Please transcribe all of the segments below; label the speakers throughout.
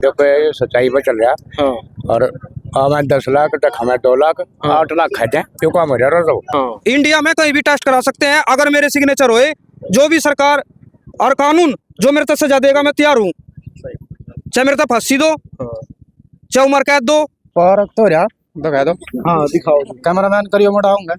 Speaker 1: देखो ये सच्चाई पे चल रहा।
Speaker 2: हाँ
Speaker 1: और हमें 10 लाख तक, हमें 2 लाख, 8 लाख खाते हैं क्यों काम हो जा रहा है।
Speaker 2: हाँ
Speaker 3: इंडिया में कहीं भी टेस्ट करा सकते हैं, अगर मेरे सिग्नेचर होए, जो भी सरकार और कानून जो मेरे तक सजा देगा मैं तैयार हूँ। चाहे मेरे तक फांसी दो, चाहे उम्र कैद दो।
Speaker 4: पार्क तो रहा दिखा दो।
Speaker 2: हाँ दिखाओ।
Speaker 4: कैमरामैन करियो मैं डाऊंगा।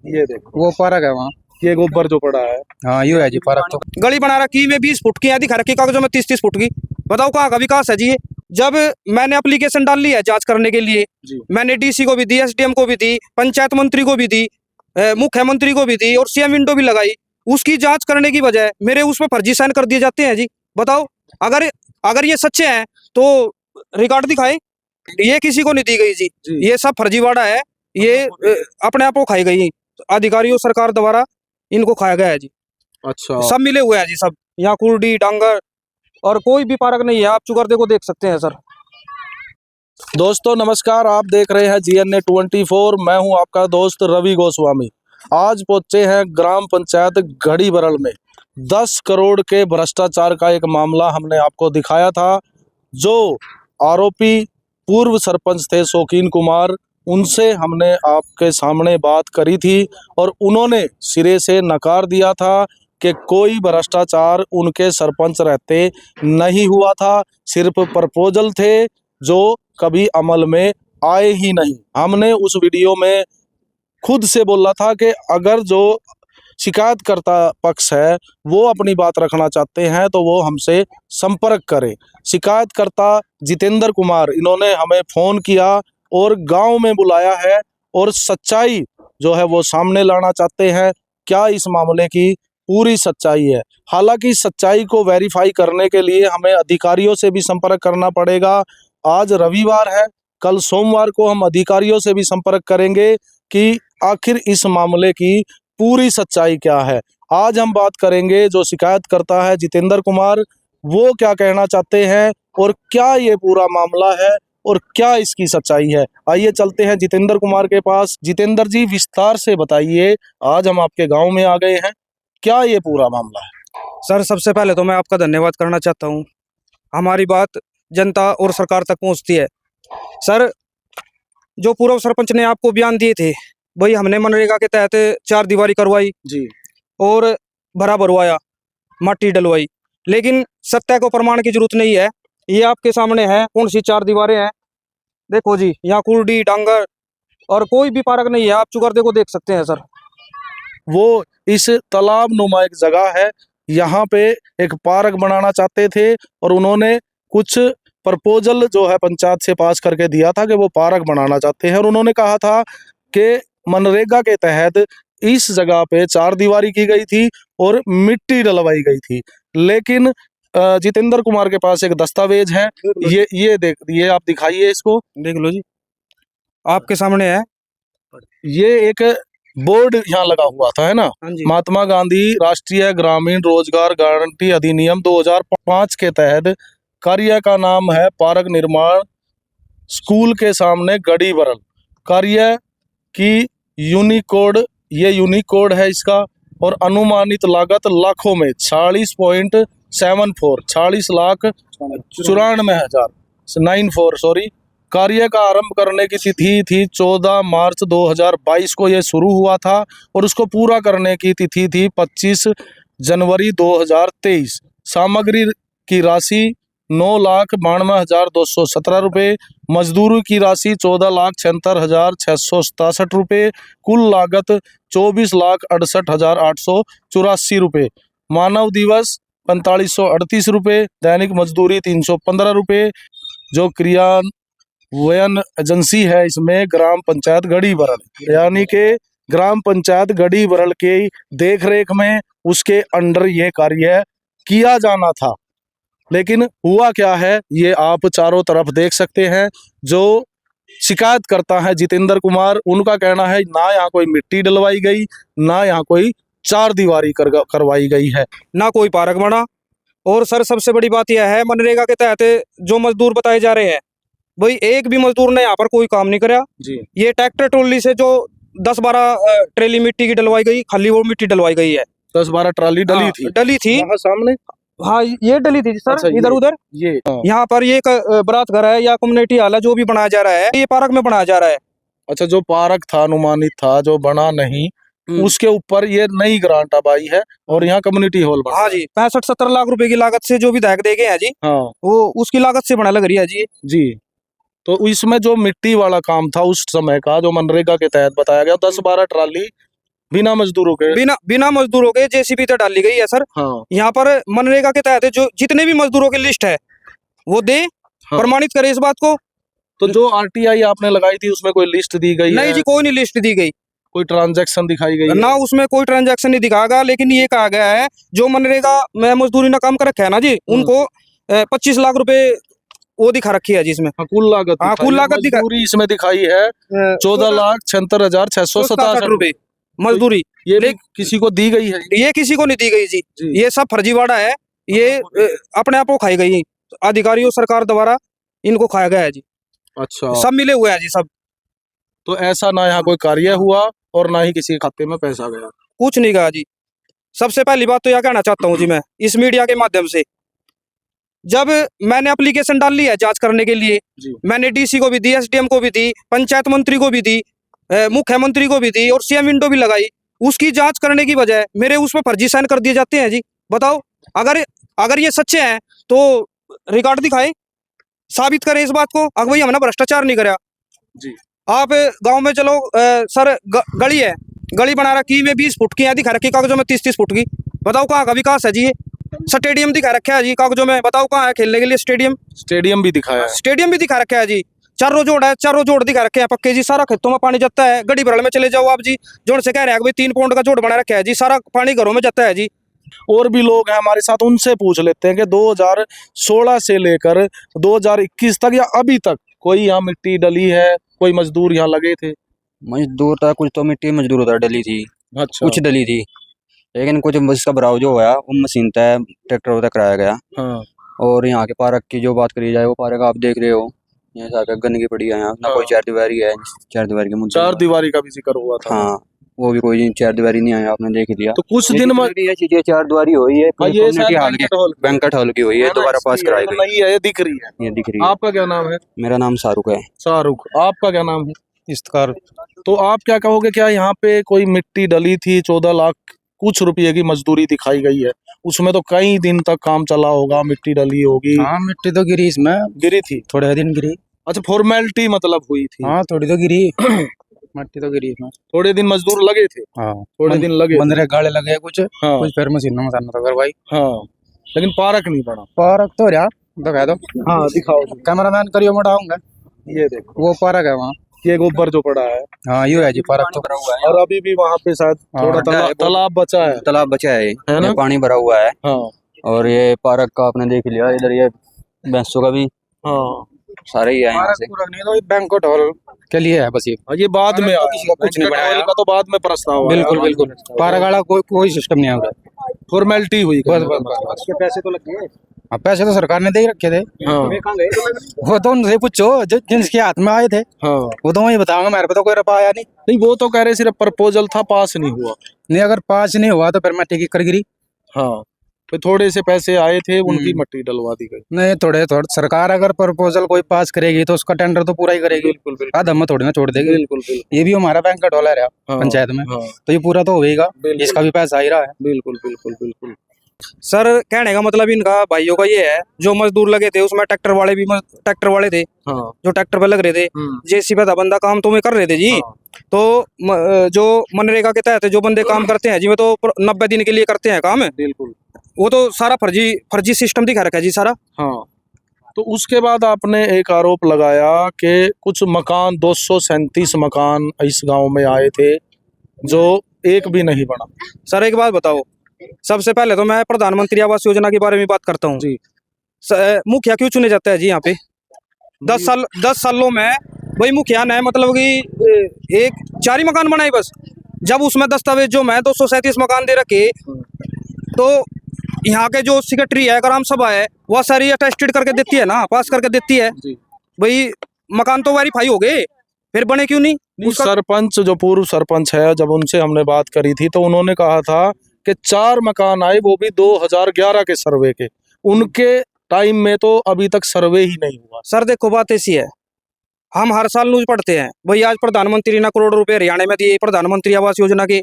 Speaker 2: ये देखो
Speaker 4: वो पार्क है वहाँ।
Speaker 2: ये गोबर जो पड़ा है।
Speaker 4: हाँ यू है जी पार्क तो।
Speaker 3: गली बना रखी मैं 20 फुट की है, दिखा रखी कागजों में 30-30 फुट की। बताओ कहाँ का विकास है जी ये? जब मैंने एप्लीकेशन डाल ली है जांच करने के लिए, मैंने डीसी को भी दी, एसडीएम को भी दी, पंचायत मंत्री को भी दी, मुख्यमंत्री को भी दी और सीएम विंडो भी लगाई। उसकी जांच करने की बजाय मेरे उसमें फर्जी साइन कर दिए जाते हैं जी। बताओ, अगर ये सच्चे हैं तो रिकॉर्ड दिखाए। ये किसी को नहीं दी गई जी, ये सब फर्जीवाड़ा है। ये अपने आप को खाई गई, अधिकारियों सरकार द्वारा इनको खाया गया है जी।
Speaker 2: अच्छा
Speaker 3: सब मिले हुए हैं जी, सब यहाँ कुर्डी डांगर और कोई भी पार्क नहीं है। आप चुकरदे को देख सकते हैं सर।
Speaker 2: दोस्तों नमस्कार, आप देख रहे हैं GNA 24। मैं हूं आपका दोस्त रवि गोस्वामी। आज पहुंचे हैं ग्राम पंचायत घड़ी बरल में। 10 करोड़ के भ्रष्टाचार का एक मामला हमने आपको दिखाया था। जो आरोपी पूर्व सरपंच थे शौकीन कुमार, उनसे हमने आपके सामने बात करी थी और उन्होंने सिरे से नकार दिया था कि कोई भ्रष्टाचार उनके सरपंच रहते नहीं हुआ था, सिर्फ प्रपोजल थे जो कभी अमल में आए ही नहीं। हमने उस वीडियो में खुद से बोला था कि अगर जो शिकायतकर्ता पक्ष है वो अपनी बात रखना चाहते हैं तो वो हमसे संपर्क करें। शिकायतकर्ता जितेंद्र कुमार, इन्होंने हमें फ़ोन किया और गांव में बुलाया है और सच्चाई जो है वो सामने लाना चाहते हैं। क्या इस मामले की पूरी सच्चाई है? हालांकि सच्चाई को वेरीफाई करने के लिए हमें अधिकारियों से भी संपर्क करना पड़ेगा। आज रविवार है, कल सोमवार को हम अधिकारियों से भी संपर्क करेंगे कि आखिर इस मामले की पूरी सच्चाई क्या है। आज हम बात करेंगे जो शिकायतकर्ता है जितेंद्र कुमार, वो क्या कहना चाहते हैं और क्या ये पूरा मामला है और क्या इसकी सच्चाई है। आइए चलते हैं जितेंद्र कुमार के पास। जितेंद्र जी, विस्तार से बताइए, आज हम आपके गांव में आ गए हैं, क्या ये पूरा मामला है?
Speaker 3: सर सबसे पहले तो मैं आपका धन्यवाद करना चाहता हूँ, हमारी बात जनता और सरकार तक पहुँचती है। सर, जो पूर्व सरपंच ने आपको बयान दिए थे, वही हमने मनरेगा के तहत 4 दीवारी करवाई
Speaker 2: जी
Speaker 3: और भरा भरवाया, मट्टी डलवाई। लेकिन सत्य को प्रमाण की जरूरत नहीं है। ये आपके सामने है कौन सी 4 दीवारें हैं। देखो जी, यहाँ कुर्डी डांगर और कोई भी पार्क नहीं है। आप चुकरदे को देख सकते हैं सर।
Speaker 2: वो इस तालाब नुमा एक जगह है, यहाँ पे एक पार्क बनाना चाहते थे और उन्होंने कुछ प्रपोजल जो है पंचायत से पास करके दिया था कि वो पार्क बनाना चाहते हैं और उन्होंने कहा था कि मनरेगा के तहत इस जगह पे 4 दीवारी की गई थी और मिट्टी डलवाई गई थी। लेकिन जितेंद्र कुमार के पास एक दस्तावेज है, ये आप दिखाइए, इसको
Speaker 3: देख लो जी, आपके सामने है।
Speaker 2: ये एक बोर्ड यहाँ लगा हुआ था, है ना?
Speaker 3: हाँ जी।
Speaker 2: महात्मा गांधी राष्ट्रीय ग्रामीण रोजगार गारंटी अधिनियम 2005 के तहत कार्य का नाम है पार्क निर्माण स्कूल के सामने गड़ी बरल। कार्य की यूनिकोड, ये यूनिकोड है इसका, और अनुमानित लागत लाखों में 46.74 46,94,000 सॉरी। कार्य का आरंभ करने की तिथि थी 14 मार्च 2022 को ये शुरू हुआ था और उसको पूरा करने की तिथि थी 25 जनवरी 2023। सामग्री की राशि 9,92,217 रुपये, मजदूरी की राशि 14,76,667 रुपये, कुल लागत 24,68,884 रुपये। मानव दिवस 4538 रुपये, दैनिक मजदूरी 315 रुपये। जो क्रियान्वयन एजेंसी है इसमें ग्राम पंचायत घड़ी बरल, यानी कि ग्राम पंचायत घड़ी बरल के देख रेख में उसके अंडर ये कार्य किया जाना था। लेकिन हुआ क्या है ये आप चारों तरफ देख सकते हैं। जो शिकायत करता है जितेंद्र कुमार, उनका कहना है ना यहाँ कोई मिट्टी डलवाई गई, ना यहाँ कोई 4 दीवारी करवाई गई है,
Speaker 3: ना कोई पार्क बना। और सर सबसे बड़ी बात यह है, मनरेगा के तहत जो मजदूर बताए जा रहे हैं, वही एक भी मजदूर ने यहाँ पर कोई काम नहीं कराया
Speaker 2: जी।
Speaker 3: ये ट्रैक्टर ट्रॉली से जो 10-12 ट्रेली मिट्टी की डलवाई गई, खाली वो मिट्टी डलवाई गई है।
Speaker 2: 10-12 ट्राली डली थी
Speaker 3: वहाँ
Speaker 2: सामने।
Speaker 3: हाँ ये डली थी
Speaker 2: अच्छा,
Speaker 3: सर,
Speaker 2: ये-
Speaker 3: इधर उधर।
Speaker 2: ये
Speaker 3: यहाँ पर ये एक बारात घर है या कम्युनिटी हॉल है, जो भी बनाया जा रहा है ये पार्क में बनाया जा रहा है।
Speaker 2: अच्छा, जो पार्क था अनुमानित था जो बना नहीं, उसके ऊपर ये नई ग्रांट अब आई है और यहाँ कम्युनिटी हॉल बना।
Speaker 3: हाँ जी, 65-70 लाख रुपए की लागत से जो विधायक दे गए हैं जी,
Speaker 2: हाँ
Speaker 3: वो उसकी लागत से बना लग रही है जी।
Speaker 2: जी। तो इसमें जो मिट्टी वाला काम था उस समय का, जो मनरेगा के तहत बताया गया, 10-12 ट्राली बिना मजदूरों के।
Speaker 3: बिना मजदूरों के जेसीबी तो डाली गई है सर।
Speaker 2: हाँ
Speaker 3: यहाँ पर मनरेगा के तहत जो जितने भी मजदूरों की लिस्ट है वो दे,
Speaker 2: हाँ।
Speaker 3: प्रमाणित करे इस बात को।
Speaker 2: तो जो आरटीआई आपने लगाई थी उसमें कोई लिस्ट दी गई
Speaker 3: नहीं
Speaker 2: है?
Speaker 3: जी, कोई नहीं लिस्ट दी गई,
Speaker 2: कोई ट्रांजैक्शन दिखाई गई है?
Speaker 3: ना उसमें कोई ट्रांजैक्शन नहीं दिखाएगा। लेकिन ये कहा गया है जो मनरेगा में मजदूरी ना काम कर रखे है ना जी, उनको 25 लाख रुपए वो दिखा रखी है जी इसमें।
Speaker 2: हाँ, कुल लागत
Speaker 3: हाँ,
Speaker 2: दिखाई
Speaker 3: कुल
Speaker 2: है।
Speaker 3: लागत दिखा-
Speaker 2: मजदूरी इसमें दिखाई है 14,76,667
Speaker 3: रुपए मजदूरी।
Speaker 2: ये भी किसी को दी गई है?
Speaker 3: ये किसी को नहीं दी गई जी,
Speaker 2: जी।
Speaker 3: ये सब फर्जीवाड़ा है। ये अपने आप को खाई गई अधिकारियों सरकार द्वारा, इनको खाया गया है जी।
Speaker 2: अच्छा,
Speaker 3: सब मिले हुए हैं जी सब।
Speaker 2: तो ऐसा ना यहाँ कोई कार्य हुआ और ना ही किसी के खाते में पैसा गया।
Speaker 3: कुछ नहीं कहा जी। सबसे पहली बात तो यह कहना चाहता हूँ जी मैं इस मीडिया के माध्यम से, जब मैंने एप्लीकेशन डाल ली है जांच करने के लिए,
Speaker 2: जी।
Speaker 3: मैंने डीसी को भी दी, एसडीएम को भी दी, पंचायत मंत्री को भी दी, मुख्यमंत्री को भी दी और सीएम विंडो भी लगाई। उसकी जांच करने की बजाय मेरे उसमें फर्जी साइन कर दिए जाते हैं जी। बताओ, अगर ये सच्चे हैं तो रिकॉर्ड दिखाए, साबित करें इस बात को। अगर भाई हमने भ्रष्टाचार नहीं करा
Speaker 2: जी।
Speaker 3: आप गांव में चलो, सर गली है, गली बना रखी में 20 फुट की है, दिखा रखी कागजों में 30-30 फुट की। बताओ कहाँ का विकास है जी ये? स्टेडियम दिखा रखा है जी कागजों में, बताओ कहाँ है खेलने के लिए
Speaker 2: स्टेडियम भी दिखाया है।
Speaker 3: स्टेडियम भी दिखा रखा है जी। चारों जोड़ है, चारों जोड़ दिखा रखे हैं पक्के जी। सारा खेतों में पानी जाता है। गड़ी बरल में चले जाओ आप जी, जोड़ से कह रहे हैं भाई 3 पौंड का जोड़ बना रखा है जी, सारा पानी घरों में जाता है जी।
Speaker 2: और भी लोग हैं हमारे साथ, उनसे पूछ लेते हैं कि 2016 से लेकर 2021 तक या अभी तक कोई यहाँ मिट्टी डली है, कोई मजदूर यहाँ लगे थे?
Speaker 5: मजदूर था कुछ, तो मिट्टी मजदूर उधर डली थी,
Speaker 2: अच्छा।
Speaker 5: कुछ डली थी, लेकिन कुछ इसका भराव जो हुआ वो मशीन तय ट्रैक्टर उधर कराया गया।
Speaker 2: हाँ
Speaker 5: और यहाँ के पार्क की जो बात करी जाए, वो पार्क आप देख रहे हो, ये सारा गंदगी पड़ी है यहाँ, ना कोई चार दीवारी है, चार दीवारी के मुद्दे।
Speaker 2: 4 दीवारी का भी जिक्र हुआ था।
Speaker 5: हाँ, वो भी कोई चार दीवारी नहीं आया, आपने देख लिया।
Speaker 2: तो कुछ दिन में
Speaker 5: ये चीजें चार दीवारी हुई है,
Speaker 2: हाँ, ये शायद
Speaker 5: बैंकट हॉल की हुई है, दोबारा पास कराई गई,
Speaker 2: नहीं है, ये दिख रही है।
Speaker 5: ये दिख रही है।
Speaker 2: आपका क्या नाम है?
Speaker 5: मेरा नाम शाहरुख है।
Speaker 2: शाहरुख। आपका क्या नाम है?
Speaker 4: इफ्तिकार।
Speaker 2: तो आप क्या कहोगे, क्या यहाँ पे कोई मिट्टी डली थी? 14 लाख कुछ रुपये की मजदूरी दिखाई गई है, उसमें तो कई दिन तक काम चला होगा, मिट्टी डली होगी।
Speaker 4: हाँ, मिट्टी तो गिरी इसमें,
Speaker 2: गिरी थी?
Speaker 4: थोड़े दिन गिरी।
Speaker 2: अच्छा, फॉर्मेलिटी मतलब हुई थी।
Speaker 4: हाँ, थोड़ी तो गिरी। मिट्टी तो गिरी इसमें।
Speaker 2: थोड़े दिन मजदूर लगे थे?
Speaker 4: हाँ,
Speaker 2: थोड़े दिन लगे थे।
Speaker 4: 15 गाड़े लगे कुछ,
Speaker 2: हाँ
Speaker 4: कुछ फिर मशीनों में करना था करवाई।
Speaker 2: हाँ, लेकिन पार्क नहीं बना।
Speaker 4: पार्क तो रहा, दिखा दो।
Speaker 2: हाँ दिखाओ।
Speaker 4: कैमरामैन करियो मैं डाऊंगा।
Speaker 2: ये देखो,
Speaker 4: वो पार्क है वहाँ।
Speaker 2: ये गोबर जो पड़ा है।
Speaker 4: हाँ, ये है जी पार्क तो।
Speaker 2: और अभी भी वहाँ पे शायद
Speaker 4: हाँ,
Speaker 2: थोड़ा
Speaker 5: गड्ढा है,
Speaker 2: तालाब बचा है।
Speaker 5: तालाब बचा है,
Speaker 2: है ना?
Speaker 5: ये पानी भरा हुआ है।
Speaker 2: हाँ
Speaker 5: और ये पार्क का आपने देख लिया, इधर ये भैंसों का भी
Speaker 2: हाँ।
Speaker 5: सारे ही है यहाँ
Speaker 4: पार्क
Speaker 5: से।
Speaker 4: पूरा नहीं, तो ये बैंक्वेट हॉल के लिए है बस ये।
Speaker 2: ये बाद में
Speaker 4: तो
Speaker 2: आया।
Speaker 4: किसी का कुछ नहीं
Speaker 2: बैंक्वेट
Speaker 4: बनाया।
Speaker 2: हॉल का तो बाद में प्रस्ताव आया।
Speaker 4: बिल्कुल बिल्कुल, पार्क वाला कोई सिस्टम नहीं है।
Speaker 2: फॉर्मेलिटी हुई।
Speaker 4: बस बस बस।
Speaker 3: पैसे तो लग गए।
Speaker 4: हाँ, पैसे तो सरकार ने दे ही रखे थे।
Speaker 2: हाँ
Speaker 4: वो तो उनसे पूछो जिनके हाथ में आए थे,
Speaker 2: हाँ।
Speaker 4: वो तो वही बताऊंगा, मेरे पे तो कोई रुपया आया नहीं।
Speaker 2: नहीं, वो तो कह रहे सिर्फ प्रपोजल था, पास नहीं हुआ।
Speaker 4: नहीं, अगर पास नहीं हुआ तो फिर मैं टिकट कर गिरी।
Speaker 2: हाँ, तो थोड़े से पैसे आए थे, उनकी मट्टी डलवा दी गई।
Speaker 4: नहीं, थोड़े सरकार अगर प्रपोजल कोई पास करेगी तो उसका टेंडर तो पूरा ही करेगी।
Speaker 2: बिल्कुल बिल्कुल
Speaker 4: आधा में थोड़ी ना छोड़ देगी।
Speaker 2: बिल्कुल बिल्कुल।
Speaker 4: ये भी हमारा बैंक का डॉलर है
Speaker 2: हाँ,
Speaker 4: पंचायत में,
Speaker 2: हाँ,
Speaker 4: तो ये पूरा तो होगा,
Speaker 2: बिल्कुल।
Speaker 4: इसका भी पैसा आ ही रहा है।
Speaker 2: बिल्कुल बिल्कुल बिल्कुल।
Speaker 3: सर कहने का मतलब इनका भाइयों का ये है, जो मजदूर लगे थे उसमें ट्रैक्टर वाले थे,
Speaker 2: हाँ
Speaker 3: जो ट्रैक्टर पे लग रहे थे, जेसीबी था बंदा काम तो में कर रहे थे जी।
Speaker 2: हाँ।
Speaker 3: तो जो मनरेगा के तहत जो बंदे काम करते हैं जी, वो तो 90 दिन के लिए करते हैं काम,
Speaker 2: बिल्कुल।
Speaker 3: वो तो सारा फर्जी सिस्टम दिखा रखा है जी सारा।
Speaker 2: हाँ, तो उसके बाद आपने एक आरोप लगाया कि कुछ मकान 237 मकान इस गांव में आए थे, जो एक भी नहीं बना।
Speaker 3: सर एक बात बताओ, सबसे पहले तो मैं प्रधानमंत्री आवास योजना के बारे में बात करता हूँ
Speaker 2: जी।
Speaker 3: मुखिया क्यों चुने जाता है जी यहाँ पे? 10 सालों में वही मुखिया ने मतलब कि एक 4 ही मकान बनाए बस। जब उसमें दस्तावेज जो मैं 237 मकान दे रखे, तो यहाँ के जो सेक्रेटरी है, ग्राम सभा है, वह सारी अटेस्टेड करके देती है ना, पास करके देती है भाई, मकान तो वेरीफाई हो गए, फिर बने क्यों नहीं?
Speaker 2: सरपंच जो पूर्व सरपंच है, जब उनसे हमने बात करी थी तो उन्होंने कहा था कि 4 मकान आए, वो भी 2011 के सर्वे के। उनके टाइम में तो अभी तक सर्वे ही नहीं हुआ।
Speaker 3: सर देखो बात ऐसी है, हम हर साल न्यूज पढ़ते हैं भाई आज प्रधानमंत्री ने करोड़ रुपए हरियाणा में दिए प्रधानमंत्री आवास योजना के।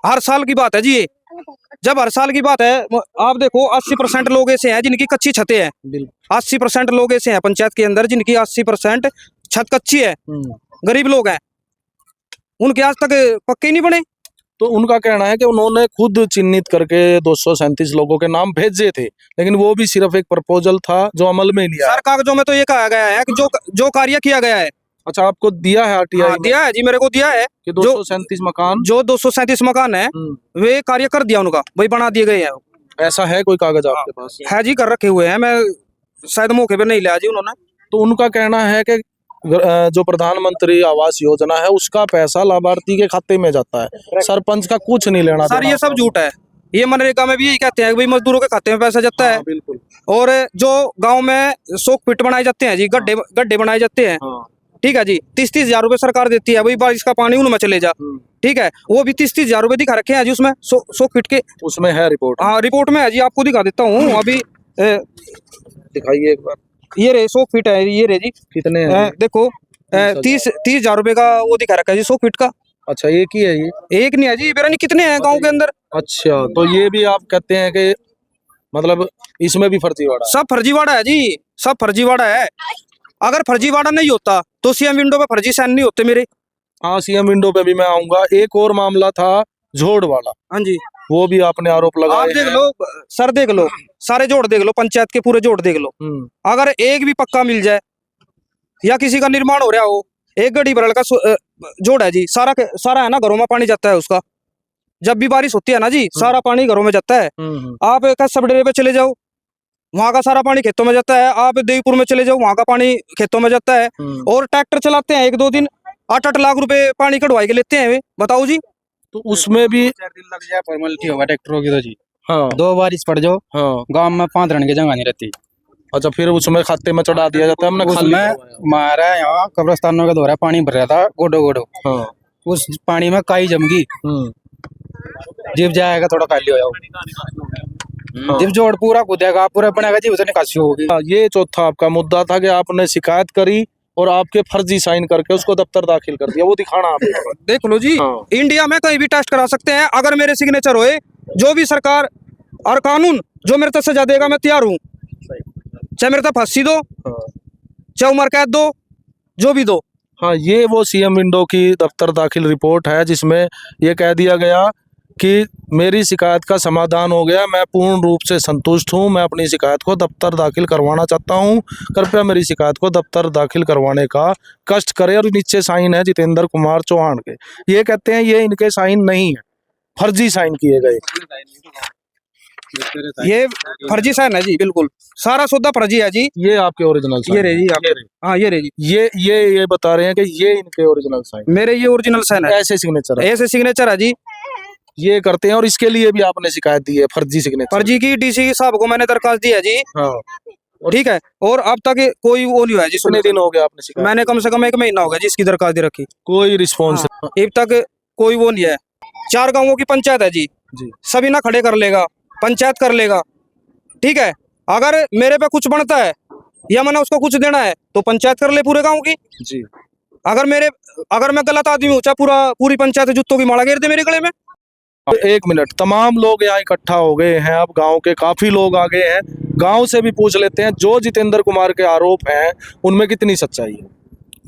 Speaker 3: हर साल की बात है जी ये। जब हर साल की बात है, आप देखो 80% लोग ऐसे हैं जिनकी कच्ची छतें हैं। 80% लोग ऐसे हैं पंचायत के अंदर जिनकी 80% छत कच्ची है, गरीब लोग हैं, उनके आज तक पक्के नहीं बने।
Speaker 2: तो उनका कहना है कि उन्होंने खुद चिन्हित करके 237 लोगों के नाम भेजे थे, लेकिन वो भी सिर्फ एक प्रपोजल था जो अमल में नहीं आया।
Speaker 3: सर कागजों में तो ये कहा गया है कि जो कार्य किया गया है।
Speaker 2: अच्छा, आपको दिया है आरटीआई
Speaker 3: हाँ, दिया है जी, मेरे को दिया है
Speaker 2: कि 237 मकान,
Speaker 3: जो 237 मकान है वे कार्य कर दिया उनका, वही बना दिए गए हैं।
Speaker 2: ऐसा है कोई कागज आपके पास?
Speaker 3: है जी, कर रखे हुए हैं, मैं शायद मौके पे नहीं लिया जी उन्होंने।
Speaker 2: तो उनका कहना है कि जो प्रधानमंत्री आवास योजना है उसका पैसा लाभार्थी के खाते में जाता है, सरपंच का कुछ नहीं लेना
Speaker 3: सर
Speaker 2: देना।
Speaker 3: ये सब झूठ है। ये मनरेगा में भी यही कहते हैं कि भाई मजदूरों के खाते में पैसा जाता है।
Speaker 2: बिल्कुल।
Speaker 3: और जो गांव में सोक पिट बनाए जाते हैं जी, गड्ढे बनाए जाते हैं, ठीक है जी, 30-30 हजार रुपए सरकार देती है, वही बारिश का पानी उनमें चले जा, ठीक है, वो भी 30-30 हजार रुपए दिखा रखे हैं जी उसमें, 100 फीट के उसमें है रिपोर्ट। हाँ रिपोर्ट में है जी, आपको दिखा देता हूँ अभी।
Speaker 2: दिखाइए एक बार।
Speaker 3: ये रे 100 फीट है, ये रे जी।
Speaker 2: कितने हैं?
Speaker 3: देखो 30 हजार रुपए का वो दिखा रखा है जी 100 फीट का।
Speaker 2: अच्छा, एक ही है ये?
Speaker 3: एक नहीं है जी, बेरा नहीं, कितने हैं गाँव के अंदर।
Speaker 2: अच्छा, तो ये भी आप कहते हैं कि मतलब इसमें भी फर्जीवाड़ा?
Speaker 3: सब फर्जीवाड़ा है जी, सब फर्जीवाड़ा है। अगर फर्जीवाड़ा नहीं होता तो सीएम विंडो पे फर्जी साइन नहीं होते मेरे।
Speaker 2: हाँ, सीएम विंडो पे भी मैं आऊंगा। एक और मामला था जोड़ वाला,
Speaker 3: हाँ जी,
Speaker 2: वो भी आपने आरोप लगाए।
Speaker 3: आप देख लो सर, देख लो सारे जोड़ देख लो, पंचायत के पूरे जोड़ देख लो। अगर एक भी पक्का मिल जाए या किसी का निर्माण हो रहा हो, एक गड़ी बरल का जोड़ है जी, सारा है ना घरों में पानी जाता है उसका। जब भी बारिश होती है ना जी, सारा पानी घरों में जाता है। आप कस्बा डेरे पे चले जाओ, वहां का सारा पानी खेतों में जाता है। आप देवीपुर में चले जाओ, वहां का पानी खेतों में जाता है। और ट्रैक्टर चलाते हैं 1-2 दिन, 8-8 लाख रुपए पानी कढ़वाई के लेते हैं वे, बताओ जी।
Speaker 2: तो उसमें भी
Speaker 4: 4 दिन लग जाए, फॉर्मेलिटी होगा ट्रैक्टरों की तो जी।
Speaker 2: हाँ,
Speaker 4: 2 बारिश पड़ जाओ,
Speaker 2: हाँ,
Speaker 4: गांव में 5 रन की जगह नहीं रहती।
Speaker 2: अच्छा, फिर उसमें खाते में चढ़ा दिया जाता है। हमने
Speaker 4: उसमें हमारा यहाँ कब्रिस्तानों का दौरा पानी भर रहा था गोडो।
Speaker 2: हाँ,
Speaker 4: उस पानी में काई जम गई, जीव जाएगा थोड़ा खाली हो जाओ, जीव जोड़ पूरा कूदेगा, पूरा बनेगा जी, उसे निकासी होगी।
Speaker 2: ये चौथा आपका मुद्दा था कि आपने शिकायत करी और आपके फर्जी साइन करके उसको दफ्तर दाखिल कर दिया, वो दिखाना आप
Speaker 3: देख लो जी।
Speaker 2: हाँ।
Speaker 3: इंडिया में कहीं भी टेस्ट करा सकते हैं, अगर मेरे सिग्नेचर होए, जो भी सरकार और कानून जो मेरे तक सजा देगा मैं तैयार हूँ, चाहे मेरे तक फांसी दो, चाहे उम्र कैद दो, जो भी दो।
Speaker 2: हाँ, ये वो सीएम विंडो की दफ्तर दाखिल रिपोर्ट है जिसमें ये कह दिया गया कि मेरी शिकायत का समाधान हो गया, मैं पूर्ण रूप से संतुष्ट हूं, मैं अपनी शिकायत को दफ्तर दाखिल करवाना चाहता हूं, कृपया मेरी शिकायत को दफ्तर दाखिल करवाने का कष्ट करें। और नीचे साइन है जितेंद्र कुमार चौहान के। ये कहते हैं ये इनके साइन नहीं है, फर्जी साइन किए गए।
Speaker 3: ये फर्जी साइन है जी, बिल्कुल सारा सौदा फर्जी है जी।
Speaker 2: ये आपके ओरिजिनल साइन?
Speaker 3: ये रे जी, हाँ ये रे जी।
Speaker 2: ये बता रहे हैं कि ये इनके ओरिजिनल साइन?
Speaker 3: मेरे ये ओरिजिनल साइन है,
Speaker 2: ऐसे सिग्नेचर है?
Speaker 3: ऐसे सिग्नेचर है जी।
Speaker 2: ये करते हैं और इसके लिए भी आपने शिकायत दी है, फर्जी सिग्नेचर?
Speaker 3: फर्जी की डीसी साहब को मैंने दरखास्त दी है जी।
Speaker 2: हाँ,
Speaker 3: ठीक है, और अब तक कोई वो नहीं हुआ है जी।
Speaker 2: कितने दिन हो गए आपने शिकायत?
Speaker 3: मैंने कम से कम 1 महीना हो गया जी इसकी दरखास्त दे रखी,
Speaker 2: कोई रिस्पॉन्स?
Speaker 3: अब तक कोई वो नहीं है। 4 गांवों की पंचायत है जी, सभी ना खड़े कर लेगा, पंचायत कर लेगा, ठीक है। अगर मेरे पे कुछ बनता है या मैंने उसको कुछ देना है तो पंचायत कर ले पूरे गांव की
Speaker 2: जी।
Speaker 3: अगर मैं गलत आदमी हूँ, चाहे पूरी पंचायत जूतों की माला घेर दे मेरे गले में।
Speaker 2: 1 मिनट, तमाम लोग यहाँ इकट्ठा हो गए हैं, अब गांव के काफी लोग आ गए हैं, गांव से भी पूछ लेते हैं जो जितेंद्र कुमार के आरोप हैं उनमें कितनी सच्चाई है।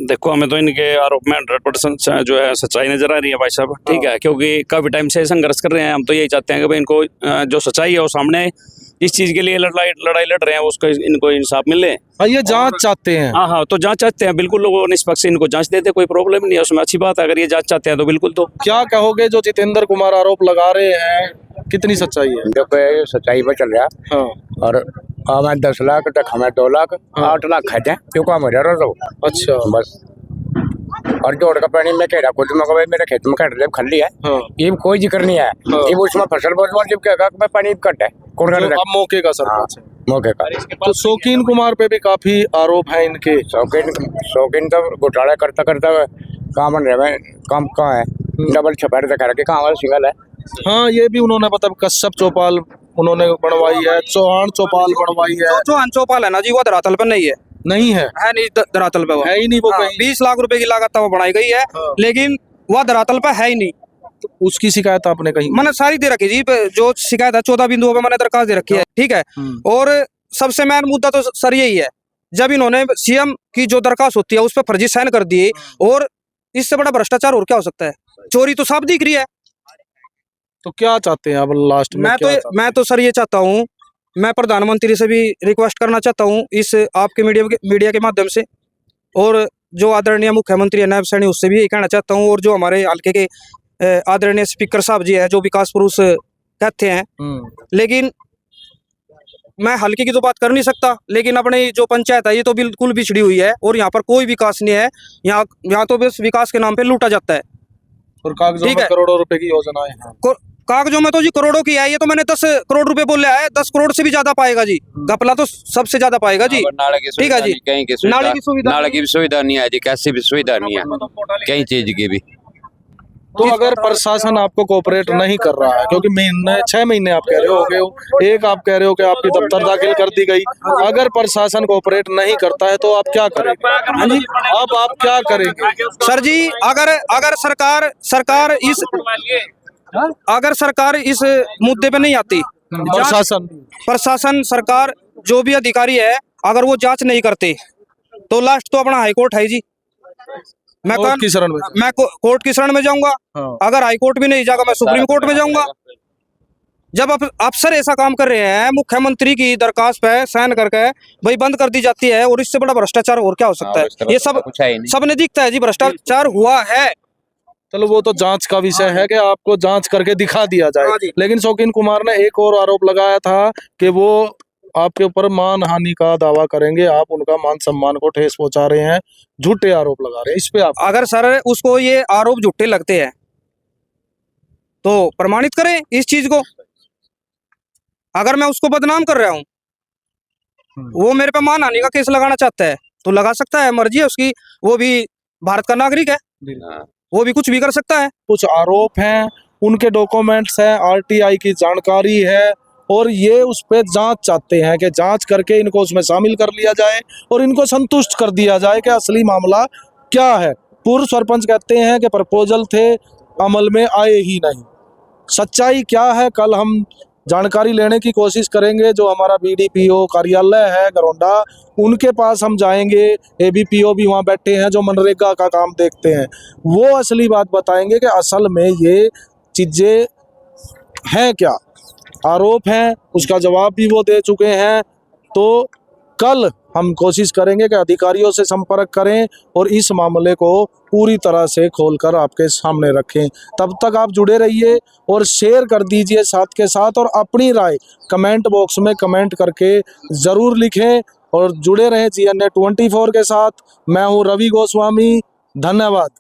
Speaker 6: देखो, हमें तो इनके आरोप में 100% जो है सच्चाई नजर आ रही है भाई साहब, ठीक है, क्योंकि काफी टाइम से संघर्ष कर रहे हैं। हम तो यही चाहते हैं कि भाई इनको जो सच्चाई है वो सामने आए। इस चीज के लिए लड़ाई लड़ रहे हैं, उसको इनको इंसाफ मिले।
Speaker 2: ये जांच चाहते हैं?
Speaker 6: हाँ, तो जांच चाहते हैं, बिल्कुल। लोगों निष्पक्ष इनको जांच देते, कोई प्रॉब्लम नहीं है उसमें, अच्छी बात है। अगर ये जांच चाहते हैं तो बिल्कुल। तो
Speaker 2: क्या कहोगे जो जितेंद्र कुमार आरोप लगा रहे हैं, कितनी सच्चाई है?
Speaker 1: देखो ये सच्चाई में चल रहा।
Speaker 2: हाँ,
Speaker 1: और हमें 10 लाख तक, हमें 2 लाख, 8 लाख खाते हैं, क्यों काम हो रहा है?
Speaker 2: अच्छा,
Speaker 1: बस। और जोड़ का पानी में कह रहा कुछ भाई मेरे खेत में कट ले खाली है, ये कोई जिक्र नहीं है। ये उसमें फसल बहुत जब कहेगा कि पानी कट है, कौन कर
Speaker 2: अब मौके का सरपंच है,
Speaker 1: मौके का।
Speaker 2: तो शौकीन कुमार पे भी काफी आरोप है इनके।
Speaker 1: शौकीन तो घोटाला करता काम बन रहे हैं, काम कहाँ है? डबल छपेर दिखा रखे, कहाँ वाला सिंगल है?
Speaker 2: हाँ, ये भी उन्होंने मतलब कश्यप चौपाल उन्होंने बनवाई है, चौहान चौपाल बनवाई है।
Speaker 3: जो चौहान है ना जी, वो धरातल पर नहीं है।
Speaker 2: नहीं है,
Speaker 3: नहीं धरातल पे वो
Speaker 2: है ही नहीं वो
Speaker 3: हाँ,
Speaker 2: कहीं।
Speaker 3: 20 लाख रुपए की लागत वो बनाई गई है,
Speaker 2: हाँ।
Speaker 3: लेकिन वह धरातल पे है ही नहीं।
Speaker 2: तो उसकी शिकायत आपने कही?
Speaker 3: मैंने सारी दे रखी जी, जो शिकायत है 14 बिंदुओं पे मैंने दरखास्त दे रखी है, ठीक है। और सबसे मेन मुद्दा तो सर यही है, जब इन्होंने सीएम की जो दरखास्त होती है उस पर फर्जी साइन कर दिए, और इससे बड़ा भ्रष्टाचार और क्या हो सकता है? चोरी तो साफ दिख रही है।
Speaker 2: तो क्या चाहते हैं अब लास्ट में?
Speaker 3: मैं तो सर ये चाहता हूँ, मैं प्रधानमंत्री से भी रिक्वेस्ट करना चाहता हूँ इस आपके मीडिया के माध्यम से, और जो आदरणीय मुख्यमंत्री है नायब सैनी, उससे भी यही कहना चाहता हूँ, और जो हमारे हल्के के आदरणीय स्पीकर साहब जी है, जो विकास पुरुष कहते हैं, लेकिन मैं हल्के की तो बात कर नहीं सकता, लेकिन अपने जो पंचायत है ये तो बिल्कुल बिछड़ी हुई है, और यहाँ पर कोई विकास नहीं है। यहाँ तो बस विकास के नाम पे लूटा जाता है,
Speaker 2: और कागजों में करोड़ों रुपए की योजनाएं हैं।
Speaker 3: कागजों में तो जी करोड़ों की है, ये तो मैंने 10 करोड़ रुपए बोले है, 10 करोड़ से भी ज्यादा पाएगा जी, घपला तो सबसे ज्यादा पाएगा जी। ठीक है जी,
Speaker 7: कहीं की
Speaker 3: नाले की सुविधा
Speaker 7: नाले की भी सुविधा नहीं है जी, कैसी भी सुविधा नहीं है कहीं चीज की भी।
Speaker 2: तो अगर प्रशासन आपको कोऑपरेट नहीं कर रहा है, क्योंकि 6 महीने आप कह रहे हो, एक आप कह रहे हो कि आपकी दफ्तर दाखिल कर दी गई, अगर प्रशासन कोऑपरेट नहीं करता है तो आप क्या करेंगे? हाँ जी, अब आप क्या करेंगे?
Speaker 3: सर जी, अगर सरकार इस मुद्दे पे नहीं आती, प्रशासन सरकार जो भी अधिकारी है, अगर वो जांच नहीं करते, तो लास्ट तो अपना हाईकोर्ट है जी। मैं कोर्ट की शरण में जाऊंगा। अगर हाईकोर्ट भी नहीं जाएगा, मैं सुप्रीम कोर्ट में जाऊंगा। जब अफसर ऐसा काम कर रहे हैं, मुख्यमंत्री की दरखास्त पे साइन करके भाई बंद कर दी जाती है, और इससे बड़ा भ्रष्टाचार और क्या हो सकता है? ये सबने दिखता है जी, भ्रष्टाचार हुआ है।
Speaker 2: चलो वो तो जांच का विषय है कि आपको जांच करके दिखा दिया जाए, लेकिन शौकीन कुमार ने एक और आरोप लगाया था कि वो आपके ऊपर मानहानि का दावा करेंगे, आप उनका मान सम्मान को ठेस पहुंचा रहे हैं, झूठे आरोप लगा रहे हैं। इस पे आप
Speaker 3: अगर सर उसको ये आरोप झूठे लगते हैं तो प्रमाणित करें इस चीज को। अगर मैं उसको बदनाम कर रहा हूँ, वो मेरे पे मानहानि का केस लगाना चाहता है तो लगा सकता है, मर्जी है उसकी, वो भी भारत का नागरिक है, वो भी कुछ भी कर सकता है।
Speaker 2: कुछ आरोप हैं, उनके डॉक्यूमेंट्स हैं, आरटीआई की जानकारी है, और ये उस पे जांच चाहते हैं कि जांच करके इनको उसमें शामिल कर लिया जाए और इनको संतुष्ट कर दिया जाए कि असली मामला क्या है। पूर्व सरपंच कहते हैं कि प्रपोजल थे, अमल में आए ही नहीं। सच्चाई क्या है, कल हम जानकारी लेने की कोशिश करेंगे। जो हमारा बीडीपीओ कार्यालय है गरौंडा, उनके पास हम जाएंगे, एबीपीओ भी वहाँ बैठे हैं जो मनरेगा का काम देखते हैं, वो असली बात बताएंगे कि असल में ये चीज़ें हैं क्या, आरोप हैं, उसका जवाब भी वो दे चुके हैं। तो कल हम कोशिश करेंगे कि अधिकारियों से संपर्क करें और इस मामले को पूरी तरह से खोलकर आपके सामने रखें। तब तक आप जुड़े रहिए और शेयर कर दीजिए साथ के साथ, और अपनी राय कमेंट बॉक्स में कमेंट करके ज़रूर लिखें, और जुड़े रहें GNA 24 के साथ। मैं हूं रवि गोस्वामी, धन्यवाद।